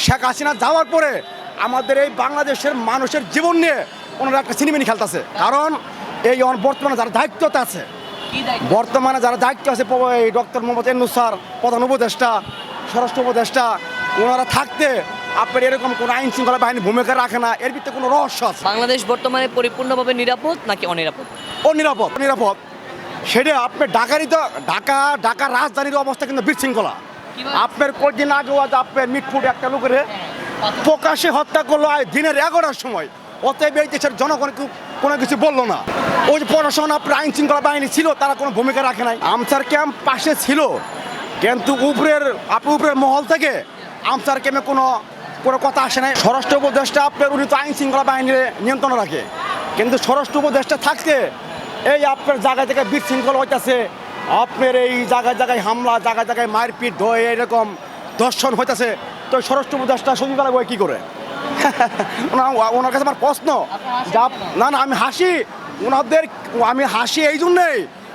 শেখ হাসিনা যাওয়ার পরে আমাদের এই বাংলাদেশের মানুষের জীবন নিয়ে ওনারা একটা সিনেমিনি খেলতেছে। কারণ এই বর্তমানে যারা দায়িত্বতে আছে, বর্তমানে যারা দায়িত্ব আছে, এই ডক্টর মোহাম্মদ ইউনূস স্যার, প্রধান উপদেষ্টা, স্বরাষ্ট্র উপদেষ্টা, ওনারা থাকতে আপনার এরকম কোনো আইন শৃঙ্খলা বাহিনী ভূমিকা রাখে না। এর ভিতরে কোনো রহস্য আছে? বাংলাদেশ বর্তমানে পরিপূর্ণভাবে নিরাপদ নাকি অনিরাপদ? অনিরাপদ। নিরাপদ সেটা আপনার ঢাকা রাজধানীর অবস্থা কিন্তু বিশৃঙ্খলা। আপনার কয়েকদিন আগেও আপনার মিটফুট একটা লোকের প্রকাশ্যে হত্যা করলো দিনের 11টার সময়। অতএব এই দেশের জনগণ কোনো কিছু বললো না। ওই যে প্রশাসন আপনার আইন শৃঙ্খলা বাহিনী ছিল, তারা কোনো ভূমিকা রাখে নাই। আমসার ক্যাম্প পাশে ছিল, কিন্তু উপরের মহল থেকে আমসার ক্যাম্পে কোনো কথা আসে নাই। স্বরাষ্ট্র উপদেষ্টা আপনার উনি তো আইন শৃঙ্খলা বাহিনীর নিয়ন্ত্রণে রাখে, কিন্তু স্বরাষ্ট্র উপদেষ্টা থাকতে এই আপনার জায়গায় জায়গায় বিশৃঙ্খলা হইতেছে, আপনার এই জায়গায় হামলা, জায়গায় মারপিট, এরকম দর্শন হইতেছে। তো স্বরাষ্ট্র উপদেষ্টা সচিবালয় বই কী করে? ওনার কাছে আমার প্রশ্ন। না, আমি হাসি এই জন্যেই